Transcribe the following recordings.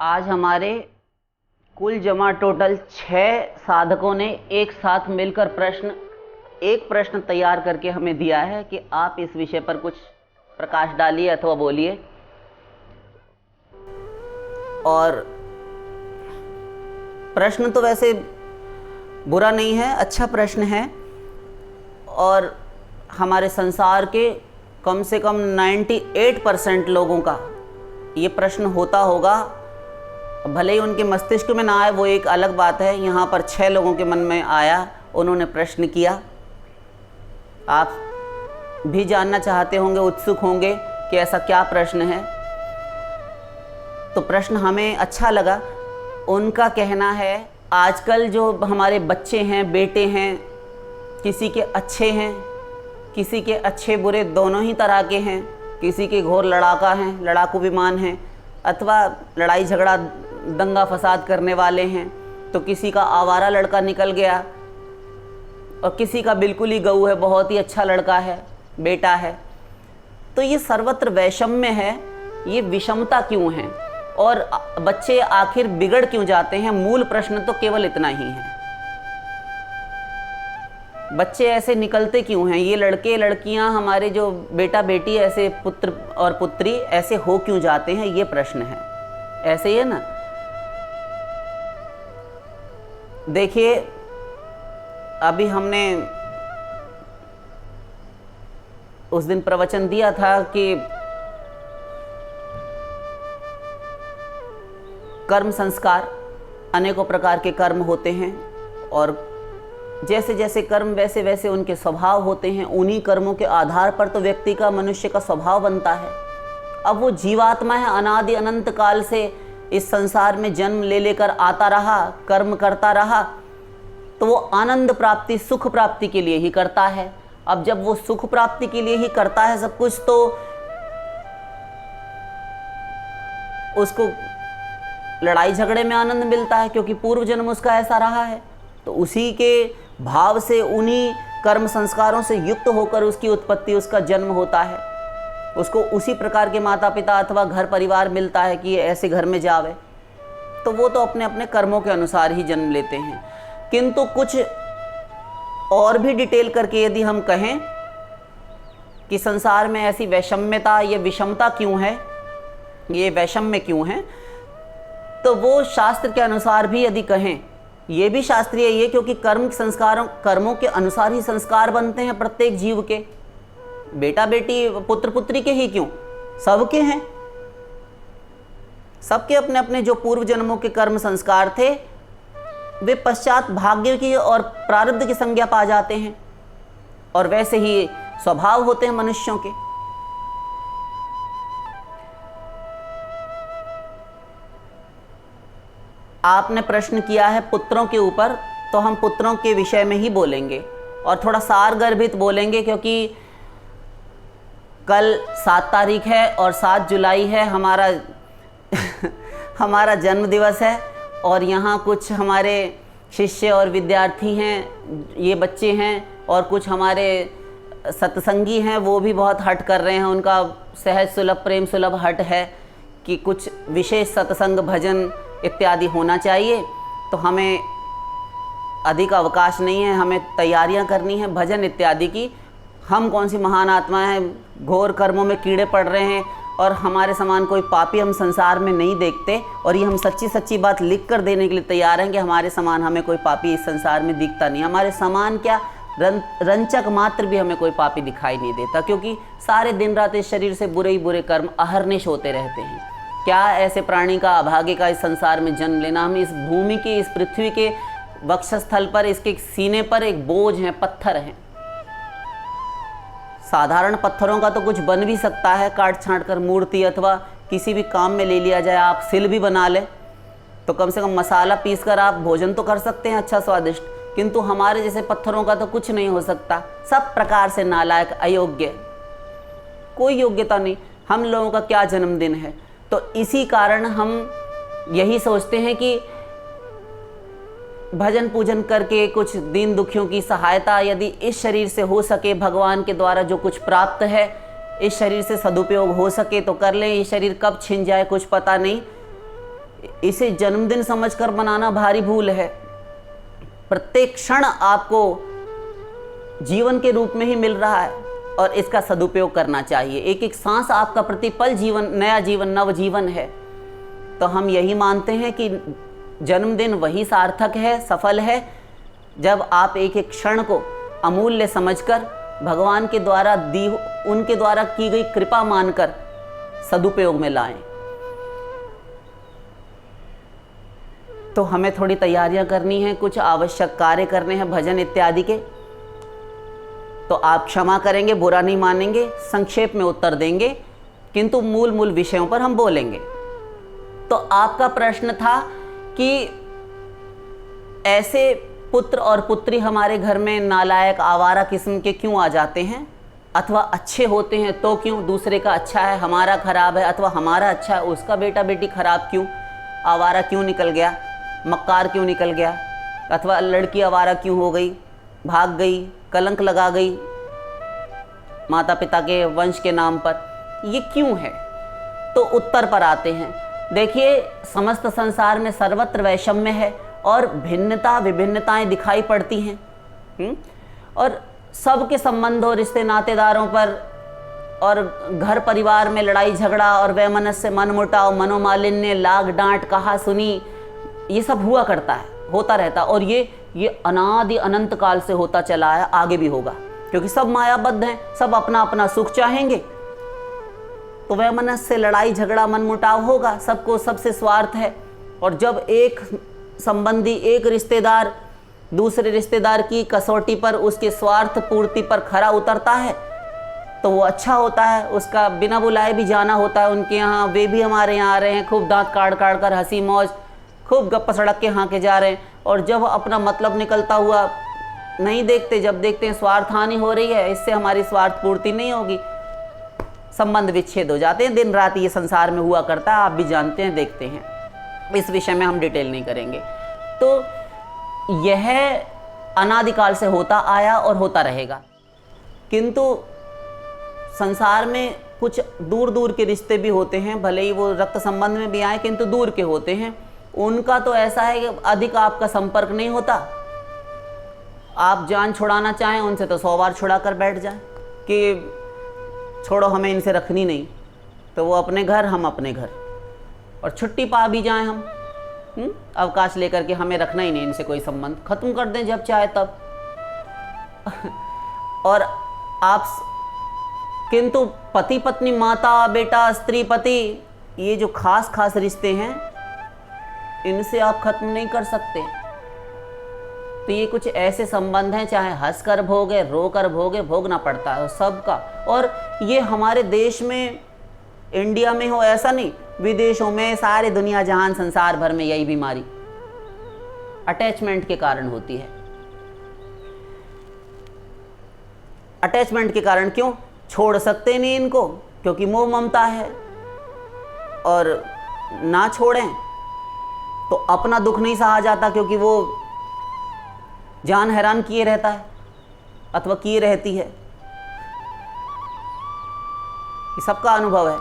आज हमारे कुल जमा टोटल 6 साधकों ने एक साथ मिलकर एक प्रश्न तैयार करके हमें दिया है कि आप इस विषय पर कुछ प्रकाश डालिए अथवा बोलिए। और प्रश्न तो वैसे बुरा नहीं है, अच्छा प्रश्न है। और हमारे संसार के कम से कम 98% लोगों का ये प्रश्न होता होगा। भले ही उनके मस्तिष्क में ना आए वो एक अलग बात है। यहाँ पर 6 लोगों के मन में आया, उन्होंने प्रश्न किया। आप भी जानना चाहते होंगे, उत्सुक होंगे कि ऐसा क्या प्रश्न है। तो प्रश्न हमें अच्छा लगा। उनका कहना है आजकल जो हमारे बच्चे हैं, बेटे हैं, किसी के अच्छे हैं, किसी के अच्छे बुरे दोनों ही तरह के हैं। किसी के घोर लड़ाका हैं, लड़ाकू विमान हैं, अथवा लड़ाई झगड़ा दंगा फसाद करने वाले हैं। तो किसी का आवारा लड़का निकल गया और किसी का बिल्कुल ही गऊ है, बहुत ही अच्छा लड़का है, बेटा है। तो ये सर्वत्र वैषम्य है। ये विषमता क्यों है और बच्चे आखिर बिगड़ क्यों जाते हैं? मूल प्रश्न तो केवल इतना ही है। बच्चे ऐसे निकलते क्यों हैं? ये लड़के लड़कियां, हमारे जो बेटा बेटी, ऐसे पुत्र और पुत्री ऐसे हो क्यों जाते हैं? ये प्रश्न है। ऐसे ही है ना। देखिए, अभी हमने उस दिन प्रवचन दिया था कि कर्म संस्कार, अनेकों प्रकार के कर्म होते हैं और जैसे जैसे कर्म वैसे वैसे उनके स्वभाव होते हैं। उन्हीं कर्मों के आधार पर तो व्यक्ति का, मनुष्य का स्वभाव बनता है। अब वो जीवात्मा है, अनादि अनंत काल से इस संसार में जन्म ले लेकर आता रहा, कर्म करता रहा, तो वो आनंद प्राप्ति, सुख प्राप्ति के लिए ही करता है। अब जब वो सुख प्राप्ति के लिए ही करता है सब कुछ, तो उसको लड़ाई झगड़े में आनंद मिलता है, क्योंकि पूर्व जन्म उसका ऐसा रहा है। तो उसी के भाव से, उन्हीं कर्म संस्कारों से युक्त होकर उसकी उत्पत्ति, उसका जन्म होता है। उसको उसी प्रकार के माता पिता अथवा घर परिवार मिलता है कि ऐसे घर में जावे। तो वो तो अपने अपने कर्मों के अनुसार ही जन्म लेते हैं। किंतु कुछ और भी डिटेल करके यदि हम कहें कि संसार में ऐसी वैषम्यता, ये विषमता क्यों है, ये वैषम्य क्यों है, तो वो शास्त्र के अनुसार भी यदि कहें, ये भी शास्त्रीय ये, क्योंकि कर्मों के अनुसार ही संस्कार बनते हैं प्रत्येक जीव के। बेटा बेटी, पुत्र पुत्री के ही क्यों, सबके हैं। सबके अपने अपने जो पूर्व जन्मों के कर्म संस्कार थे, वे पश्चात भाग्य की और प्रारब्ध की संज्ञा पा जाते हैं और वैसे ही स्वभाव होते हैं मनुष्यों के। आपने प्रश्न किया है पुत्रों के ऊपर, तो हम पुत्रों के विषय में ही बोलेंगे और थोड़ा सारगर्भित बोलेंगे, क्योंकि कल 7 तारीख है और 7 जुलाई है हमारा हमारा जन्म दिवस है। और यहाँ कुछ हमारे शिष्य और विद्यार्थी हैं, ये बच्चे हैं, और कुछ हमारे सत्संगी हैं, वो भी बहुत हट कर रहे हैं। उनका सहज सुलभ, प्रेम सुलभ हट है कि कुछ विशेष सत्संग, भजन इत्यादि होना चाहिए। तो हमें अधिक अवकाश नहीं है, हमें तैयारियां करनी है भजन इत्यादि की। हम कौन सी महान आत्मा हैं, घोर कर्मों में कीड़े पड़ रहे हैं और हमारे समान कोई पापी हम संसार में नहीं देखते। और ये हम सच्ची सच्ची बात लिख कर देने के लिए तैयार हैं कि हमारे समान हमें कोई पापी इस संसार में दिखता नहीं। हमारे समान क्या, रंचक मात्र भी हमें कोई पापी दिखाई नहीं देता, क्योंकि सारे दिन रात इस शरीर से बुरे ही बुरे कर्म अहर्निश होते रहते हैं। क्या ऐसे प्राणी का, अभागे का इस संसार में जन्म लेना। हम इस भूमि के, इस पृथ्वी के वक्षस्थल पर, इसके सीने पर एक बोझ है, पत्थर हैं। साधारण पत्थरों का तो कुछ बन भी सकता है, काट छांट कर मूर्ति अथवा किसी भी काम में ले लिया जाए। आप सिल भी बना लें तो कम से कम मसाला पीस कर आप भोजन तो कर सकते हैं अच्छा स्वादिष्ट। किंतु हमारे जैसे पत्थरों का तो कुछ नहीं हो सकता। सब प्रकार से नालायक, अयोग्य, कोई योग्यता नहीं। हम लोगों का क्या जन्मदिन है। तो इसी कारण हम यही सोचते हैं कि भजन पूजन करके कुछ दीन दुखियों की सहायता यदि इस शरीर से हो सके, भगवान के द्वारा जो कुछ प्राप्त है इस शरीर से सदुपयोग हो सके तो कर लें। ये शरीर कब छिन जाए कुछ पता नहीं। इसे जन्मदिन समझकर मनाना भारी भूल है। प्रत्येक क्षण आपको जीवन के रूप में ही मिल रहा है और इसका सदुपयोग करना चाहिए। एक एक सांस आपका प्रतिपल जीवन, नया जीवन, नव जीवन है। तो हम यही मानते हैं कि जन्मदिन वही सार्थक है, सफल है, जब आप एक एक क्षण को अमूल्य समझकर भगवान के द्वारा उनके द्वारा की गई कृपा मानकर सदुपयोग में लाएं। तो हमें थोड़ी तैयारियां करनी है, कुछ आवश्यक कार्य करने हैं भजन इत्यादि के। तो आप क्षमा करेंगे, बुरा नहीं मानेंगे, संक्षेप में उत्तर देंगे, किंतु मूल मूल विषयों पर हम बोलेंगे। तो आपका प्रश्न था कि ऐसे पुत्र और पुत्री हमारे घर में नालायक आवारा किस्म के क्यों आ जाते हैं, अथवा अच्छे होते हैं तो क्यों, दूसरे का अच्छा है हमारा खराब है, अथवा हमारा अच्छा है उसका बेटा बेटी खराब क्यों, आवारा क्यों निकल गया, मक्कार क्यों निकल गया, अथवा लड़की आवारा क्यों हो गई, भाग गई, कलंक लगा गई माता पिता के वंश के नाम पर, ये क्यों है। तो उत्तर पर आते हैं। देखिए, समस्त संसार में सर्वत्र वैषम्य है और भिन्नता विभिन्नताएं दिखाई पड़ती हैं, और सबके संबंधों, रिश्ते नातेदारों पर और घर परिवार में लड़ाई झगड़ा और वैमनस्य, मनमुटाव, मनोमालिन्य, लाग डांट, कहा सुनी, ये सब हुआ करता है, होता रहता। और ये अनादि अनंत काल से होता चला है, आगे भी होगा, क्योंकि सब मायाबद्ध हैं, सब अपना अपना सुख चाहेंगे। तो वैमनस्य, लड़ाई झगड़ा, मनमुटाव होगा, सबको सबसे स्वार्थ है। और जब एक संबंधी, एक रिश्तेदार दूसरे रिश्तेदार की कसौटी पर, उसके स्वार्थ पूर्ति पर खरा उतरता है तो वो अच्छा होता है, उसका बिना बुलाए भी जाना होता है उनके यहाँ, वे भी हमारे यहाँ आ रहे हैं, खूब दांत काट काट कर हंसी मौज, खूब गप्पा सड़क के हाँके जा रहे हैं। और जब अपना मतलब निकलता हुआ नहीं देखते, जब देखते हैं स्वार्थ हानि हो रही है, इससे हमारी स्वार्थ पूर्ति नहीं होगी, संबंध विच्छेद हो जाते हैं। दिन रात ये संसार में हुआ करता है, आप भी जानते हैं, देखते हैं। इस विषय में हम डिटेल नहीं करेंगे। तो यह अनादिकाल से होता आया और होता रहेगा। किंतु संसार में कुछ दूर दूर के रिश्ते भी होते हैं, भले ही वो रक्त संबंध में भी आए, किंतु दूर के होते हैं। उनका तो ऐसा है कि अधिक आपका संपर्क नहीं होता। आप जान छुड़ाना चाहें उनसे तो 100 बार छुड़ा कर बैठ जाएं कि छोड़ो, हमें इनसे रखनी नहीं, तो वो अपने घर, हम अपने घर। और छुट्टी पा भी जाएं हम अवकाश लेकर के, हमें रखना ही नहीं इनसे कोई संबंध, खत्म कर दें जब चाहे तब। और आप किंतु पति पत्नी, माता बेटा, स्त्री पति, ये जो खास खास रिश्ते हैं, इनसे आप खत्म नहीं कर सकते। तो ये कुछ ऐसे संबंध हैं, चाहे हंस कर भोगे, रो कर भोगे, भोगना पड़ता है सबका। और ये हमारे देश में, इंडिया में हो ऐसा नहीं, विदेशों में, सारे दुनिया जहान संसार भर में यही बीमारी अटैचमेंट के कारण होती है। अटैचमेंट के कारण क्यों? छोड़ सकते नहीं इनको, क्योंकि मोह ममता है, और ना छोड़ें तो अपना दुख नहीं सहा जाता, क्योंकि वो जान हैरान किए रहता है अथवा किए रहती है। ये सबका अनुभव है।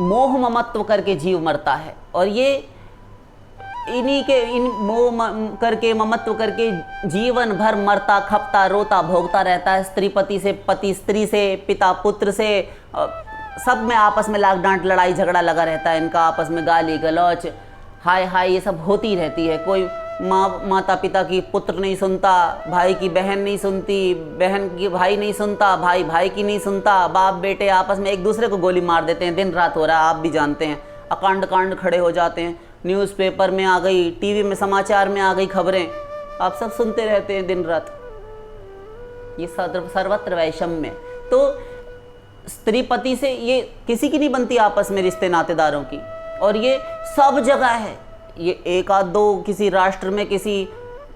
मोह ममत्व करके जीव मरता है, और ये इन मोह करके, ममत्व करके जीवन भर मरता, खपता, रोता, भोगता रहता है। स्त्री पति से, पति स्त्री से, पिता पुत्र से, सब में आपस में लाग डांट, लड़ाई झगड़ा लगा रहता है इनका, आपस में गाली गलौच, हाय हाय, ये सब होती रहती है। कोई माता पिता की पुत्र नहीं सुनता, भाई की बहन नहीं सुनती, बहन की भाई नहीं सुनता, भाई भाई की नहीं सुनता, बाप बेटे आपस में एक दूसरे को गोली मार देते हैं। दिन रात हो रहा है, आप भी जानते हैं, अकांड कांड खड़े हो जाते हैं। न्यूज़पेपर में आ गई, टीवी में, समाचार में आ गई खबरें, आप सब सुनते रहते हैं दिन रात। ये सर्वत्र वैषम्य। तो स्त्री पति से ये किसी की नहीं बनती आपस में, रिश्ते नातेदारों की, और ये सब जगह है। ये एक आध दो किसी राष्ट्र में, किसी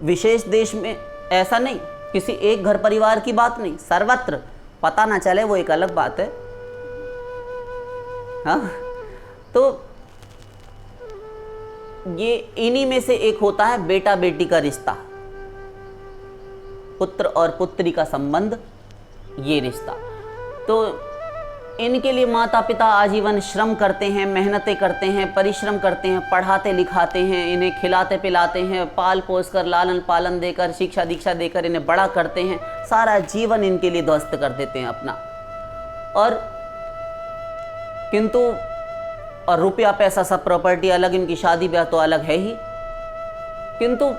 विशेष देश में ऐसा नहीं, किसी एक घर परिवार की बात नहीं, सर्वत्र। पता ना चले वो एक अलग बात है। हाँ, तो ये इन्हीं में से एक होता है बेटा बेटी का रिश्ता। पुत्र और पुत्री का संबंध, ये रिश्ता। तो इनके लिए माता पिता आजीवन श्रम करते हैं, मेहनतें करते हैं, परिश्रम करते हैं, पढ़ाते लिखाते हैं, इन्हें खिलाते पिलाते हैं, पाल पोस कर, लालन पालन देकर, शिक्षा दीक्षा देकर इन्हें बड़ा करते हैं, सारा जीवन इनके लिए ध्वस्त कर देते हैं अपना। और किंतु और रुपया पैसा सब प्रॉपर्टी अलग, इनकी शादी ब्याह तो अलग है ही, किंतु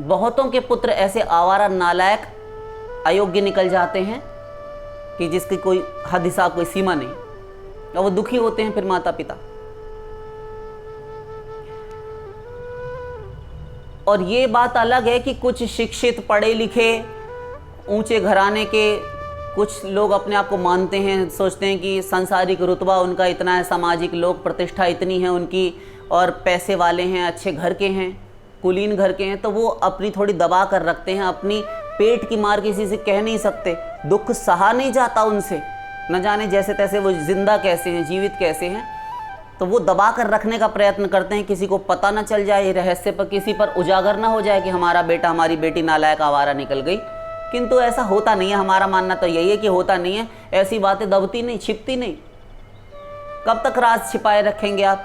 बहुतों के पुत्र ऐसे आवारा नालायक अयोग्य निकल जाते हैं कि जिसकी कोई हद हिसाब, कोई सीमा नहीं, और वो दुखी होते हैं फिर माता पिता। और ये बात अलग है कि कुछ शिक्षित पढ़े लिखे ऊंचे घराने के कुछ लोग अपने आप को मानते हैं, सोचते हैं कि सांसारिक रुतबा उनका इतना है, सामाजिक लोक प्रतिष्ठा इतनी है उनकी, और पैसे वाले हैं, अच्छे घर के हैं, कुलीन घर के हैं, तो वो अपनी थोड़ी दबा कर रखते हैं, अपनी पेट की मार किसी से कह नहीं सकते, दुख सहा नहीं जाता उनसे, न जाने जैसे तैसे वो जिंदा कैसे हैं, जीवित कैसे हैं, तो वो दबा कर रखने का प्रयत्न करते हैं, किसी को पता ना चल जाए, रहस्य पर किसी पर उजागर ना हो जाए कि हमारा बेटा हमारी बेटी नालायक आवारा निकल गई। किंतु ऐसा होता नहीं है, हमारा मानना तो यही है कि होता नहीं है, ऐसी बातें दबती नहीं, छिपती नहीं। कब तक राज छिपाए रखेंगे आप,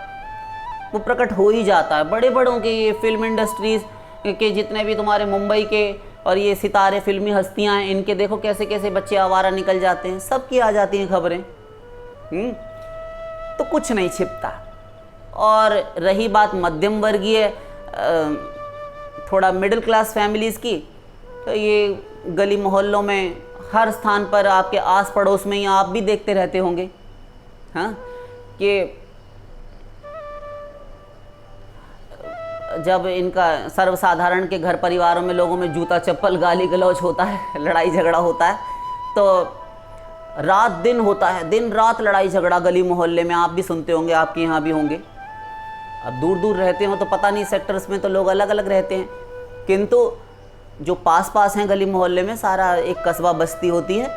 वो प्रकट हो ही जाता है। बड़े बड़ों के ये फिल्म इंडस्ट्रीज के जितने भी तुम्हारे मुंबई के और ये सितारे फिल्मी हस्तियां हैं, इनके देखो कैसे कैसे बच्चे आवारा निकल जाते हैं, सबकी आ जाती हैं खबरें। तो कुछ नहीं छिपता। और रही बात मध्यम वर्गीय थोड़ा मिडिल क्लास फैमिलीज़ की, तो ये गली मोहल्लों में हर स्थान पर आपके आस पड़ोस में ही आप भी देखते रहते होंगे, हाँ, कि जब इनका सर्वसाधारण के घर परिवारों में लोगों में जूता चप्पल गाली गलौज होता है, लड़ाई झगड़ा होता है, तो रात दिन होता है, दिन रात लड़ाई झगड़ा गली मोहल्ले में, आप भी सुनते होंगे, आपके यहाँ भी होंगे। अब दूर दूर रहते हो तो पता नहीं, सेक्टर्स में तो लोग अलग अलग रहते हैं, किंतु जो पास पास हैं गली मोहल्ले में, सारा एक कस्बा बस्ती होती है,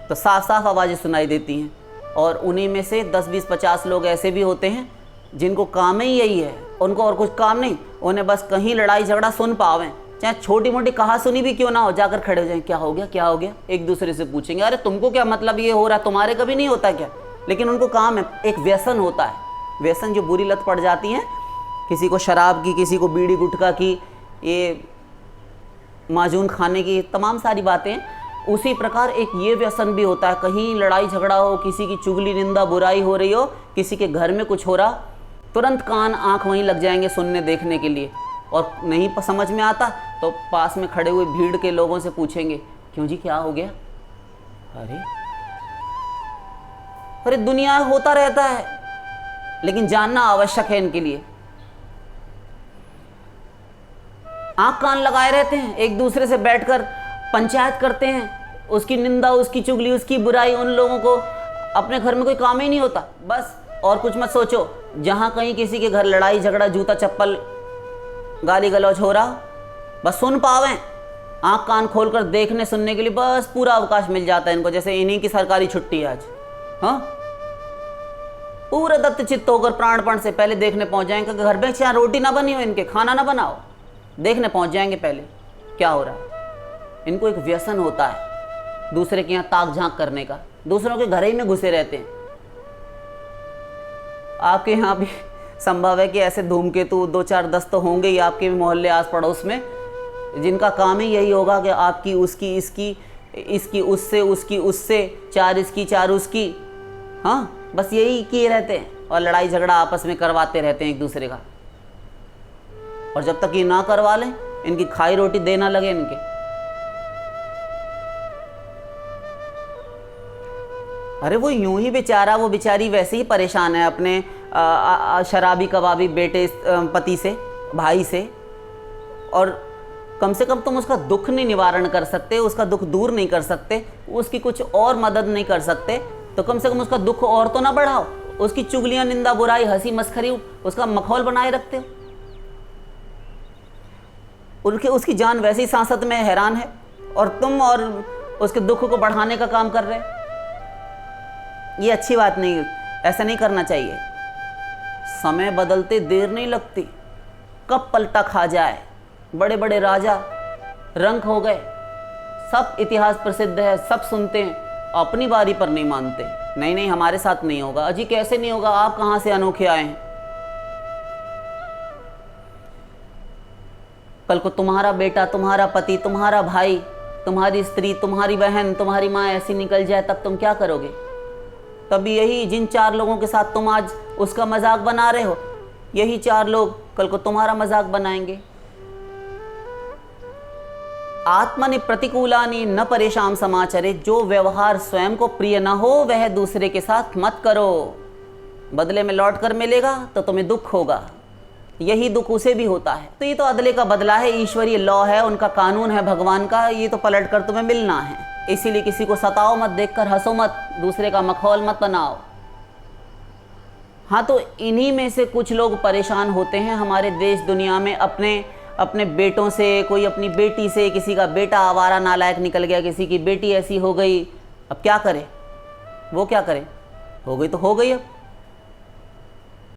तो साफ साफ आवाज़ें सुनाई देती हैं। और उन्हीं में से 10, 20, 50 लोग ऐसे भी होते हैं जिनको काम ही यही है, उनको और कुछ काम नहीं, उन्हें बस कहीं लड़ाई झगड़ा सुन पावें, चाहे छोटी मोटी कहा सुनी भी क्यों ना हो, जाकर खड़े हो जाएं, क्या हो गया क्या हो गया, एक दूसरे से पूछेंगे, अरे तुमको क्या मतलब ये हो रहा, तुम्हारे कभी नहीं होता क्या। लेकिन उनको काम है, एक व्यसन होता है, व्यसन जो बुरी लत पड़ जाती है, किसी को शराब की, किसी को बीड़ी गुटखा की, ये माजून खाने की, तमाम सारी बातें। उसी प्रकार एक ये व्यसन भी होता है, कहीं लड़ाई झगड़ा हो, किसी की चुगली निंदा बुराई हो रही हो, किसी के घर में कुछ हो रहा, तुरंत कान आंख वहीं लग जाएंगे सुनने देखने के लिए, और नहीं समझ में आता तो पास में खड़े हुए भीड़ के लोगों से पूछेंगे, क्यों जी क्या हो गया। अरे दुनिया होता रहता है, लेकिन जानना आवश्यक है इनके लिए। आंख कान लगाए रहते हैं, एक दूसरे से बैठकर पंचायत करते हैं, उसकी निंदा, उसकी चुगली, उसकी बुराई। उन लोगों को अपने घर में कोई काम ही नहीं होता, बस और कुछ मत सोचो। जहां कहीं किसी के घर लड़ाई झगड़ा, जूता चप्पल, गाली गलौज हो रहा, बस सुन पावें, आंख कान खोलकर देखने सुनने के लिए बस पूरा अवकाश मिल जाता है इनको, जैसे इन्हीं की सरकारी छुट्टी है आज। हाँ, पूरा दत्त चित्त होकर प्राणपण से पहले देखने पहुंच जाएंगे, घर में चाहे रोटी ना बनी हो, इनके खाना ना बनाओ, देखने पहुंच जाएंगे पहले क्या हो रहा है। इनको एक व्यसन होता है दूसरे के यहाँ ताक झांक करने का, दूसरों के घर ही में घुसे रहते हैं। आपके यहाँ भी संभव है कि ऐसे धूमकेतु 2, 4, 10 तो होंगे ही आपके मोहल्ले आस पड़ोस में, जिनका काम ही यही होगा कि आपकी उसकी इसकी, इसकी उससे, उसकी उससे, 4 इसकी 4 उसकी, हाँ, बस यही किए रहते हैं और लड़ाई झगड़ा आपस में करवाते रहते हैं एक दूसरे का। और जब तक ये ना करवा लें, इनकी खाई रोटी देना लगे इनके, अरे वो यूं ही बेचारा, वो बेचारी वैसे ही परेशान है अपने शराबी कबाबी बेटे पति से, भाई से, और कम से कम तुम उसका दुख नहीं निवारण कर सकते, उसका दुख दूर नहीं कर सकते, उसकी कुछ और मदद नहीं कर सकते, तो कम से कम उसका दुख और तो ना बढ़ाओ। उसकी चुगलियां, निंदा, बुराई, हंसी मस्खरी, उसका मखौल बनाए रखते हो। उनके उसकी जान वैसे ही सांसत में हैरान है, और तुम और उसके दुख को बढ़ाने का काम कर रहे। ये अच्छी बात नहीं, ऐसा नहीं करना चाहिए। समय बदलते देर नहीं लगती, कब पलटा खा जाए। बड़े बड़े राजा रंक हो गए, सब इतिहास प्रसिद्ध है, सब सुनते हैं, अपनी बारी पर नहीं मानते। नहीं नहीं, हमारे साथ नहीं होगा। अजी कैसे नहीं होगा, आप कहाँ से अनोखे आए हैं? कल को तुम्हारा बेटा, तुम्हारा पति, तुम्हारा भाई, तुम्हारी स्त्री, तुम्हारी बहन, तुम्हारी माँ ऐसी निकल जाए, तब तुम क्या करोगे? तभी यही जिन 4 लोगों के साथ तुम आज उसका मजाक बना रहे हो, यही 4 लोग कल को तुम्हारा मजाक बनाएंगे। आत्मनि प्रतिकूलानि न परेशान समाचरे, जो व्यवहार स्वयं को प्रिय न हो वह दूसरे के साथ मत करो, बदले में लौट कर मिलेगा तो तुम्हें दुख होगा, यही दुख उसे भी होता है। तो ये तो अदले का बदला है, ईश्वरीय लॉ है, उनका कानून है भगवान का, ये तो पलट कर तुम्हें मिलना है। इसीलिए किसी को सताओ मत, देखकर हंसो मत, दूसरे का मखौल मत बनाओ। हाँ, तो इन्हीं में से कुछ लोग परेशान होते हैं हमारे देश दुनिया में, अपने बेटों से, कोई अपनी बेटी से, किसी का बेटा आवारा नालायक निकल गया, किसी की बेटी ऐसी हो गई, अब क्या करे? वो क्या करे? हो गई तो हो गई। अब